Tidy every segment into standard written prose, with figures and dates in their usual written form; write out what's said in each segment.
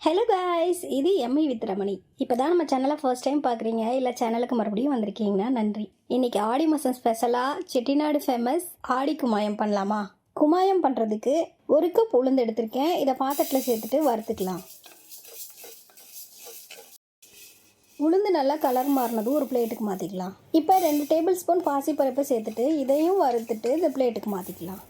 Hello guys, இது Mi with Ramani. இப்போ தான் நம்ம சேனலை ஃபர்ஸ்ட் டைம் பார்க்குறீங்க, இல்லை சேனலுக்கு மறுபடியும் வந்திருக்கீங்கன்னா நன்றி. இன்றைக்கி ஆடி மாதம் ஸ்பெஷலாக செட்டிநாடு ஃபேமஸ் ஆடி குமாயம் பண்ணலாமா? குமாயம் பண்ணுறதுக்கு ஒரு கப் உளுந்து எடுத்திருக்கேன். இதை பாத்திரத்தில் சேர்த்துட்டு வறுத்துக்கலாம். உளுந்து நல்லா கலர் மாறினதும் ஒரு பிளேட்டுக்கு மாற்றிக்கலாம். இப்போ 2 டேபிள் ஸ்பூன் பாசிப்பருப்பு சேர்த்துட்டு இதையும் வறுத்துட்டு இந்த பிளேட்டுக்கு மாற்றிக்கலாம்.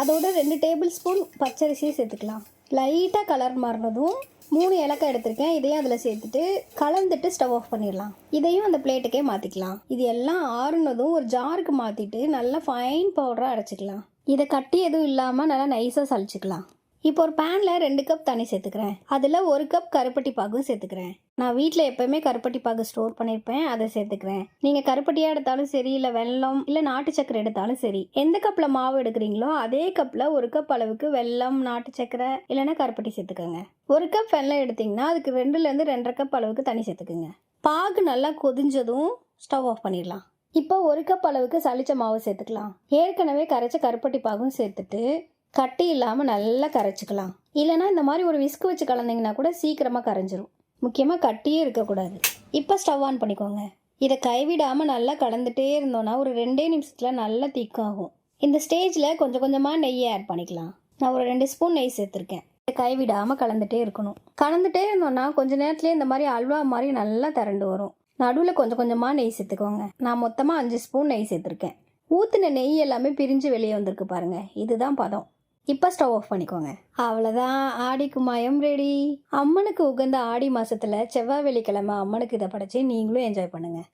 அதோட 2 டேபிள் ஸ்பூன் பச்சரிசியை சேர்த்துக்கலாம். லைட்டாக கலர் மாறினதும் 3 ஏலக்காய் எடுத்திருக்கேன். இதையும் அதில் சேர்த்துட்டு கலந்துட்டு ஸ்டவ் ஆஃப் பண்ணிடலாம். இதையும் அந்த பிளேட்டுக்கே மாற்றிக்கலாம். இது எல்லாம் ஆறுனதும் ஒரு ஜாருக்கு மாற்றிட்டு நல்லா ஃபைன் பவுடராக அரைச்சிக்கலாம். இதை கட்டி எதுவும் இல்லாமல் நல்லா நைஸாக சளிச்சிக்கலாம். இப்போ ஒரு பேனில் 2 கப் தண்ணி சேர்த்துக்கிறேன். அதில் 1 கப் கருப்பட்டி பாகும் சேர்த்துக்கிறேன். நான் வீட்டில் எப்போவுமே கருப்பட்டி பாகு ஸ்டோர் பண்ணியிருப்பேன், அதை சேர்த்துக்கிறேன். நீங்கள் கருப்பட்டியாக எடுத்தாலும் சரி, இல்லை வெல்லம் இல்லை நாட்டு சக்கரை எடுத்தாலும் சரி, எந்த கப்பில் மாவு எடுக்கிறீங்களோ அதே கப்பில் 1 கப் அளவுக்கு வெல்லம், நாட்டு சக்கரை இல்லைன்னா கருப்பட்டி சேர்த்துக்கோங்க. 1 கப் வெல்லம் எடுத்திங்கன்னா அதுக்கு 2லேருந்து 2.5 கப் அளவுக்கு தண்ணி சேர்த்துக்குங்க. பாகு நல்லா கொதிஞ்சதும் ஸ்டவ் ஆஃப் பண்ணிடலாம். இப்போ 1 கப் அளவுக்கு சளிச்ச மாவு சேர்த்துக்கலாம். ஏற்கனவே கரைச்ச கருப்பட்டி பாகும் சேர்த்துட்டு கட்டி இல்லாமல் நல்லா கரைச்சிக்கலாம். இல்லைனா இந்த மாதிரி ஒரு விஸ்கு வச்சு கலந்திங்கன்னா கூட சீக்கிரமாக கரைஞ்சிரும். முக்கியமாக கட்டியே இருக்கக்கூடாது. இப்போ ஸ்டவ் ஆன் பண்ணிக்கோங்க. இதை கைவிடாமல் நல்லா கலந்துகிட்டே இருந்தோன்னா ஒரு 2 நிமிஷத்தில் நல்லா திக்காகும். இந்த ஸ்டேஜில் கொஞ்சம் கொஞ்சமாக நெய்யை ஆட் பண்ணிக்கலாம். நான் ஒரு 2 ஸ்பூன் நெய் சேர்த்துருக்கேன். இதை கைவிடாமல் கலந்துகிட்டே இருக்கணும். கலந்துகிட்டே இருந்தோன்னா கொஞ்சம் நேரத்துலேயே இந்த மாதிரி அல்வா மாதிரி நல்லா திரண்டு வரும். நடுவில் கொஞ்சம் கொஞ்சமாக நெய் சேர்த்துக்கோங்க. நான் மொத்தமாக 5 ஸ்பூன் நெய் சேர்த்துருக்கேன். ஊற்றின நெய் எல்லாமே பிரிஞ்சு வெளியே வந்திருக்கு பாருங்கள். இதுதான் பதம். இப்போ ஸ்டவ் ஆஃப் பண்ணிக்கோங்க. அவ்வளோதான், ஆடி குமாயம் ரெடி. அம்மனுக்கு உகந்த ஆடி மாதத்தில் செவ்வாய் வெள்ளிக்கிழமை அம்மனுக்கு இதை படைச்சி நீங்களும் என்ஜாய் பண்ணுங்கள்.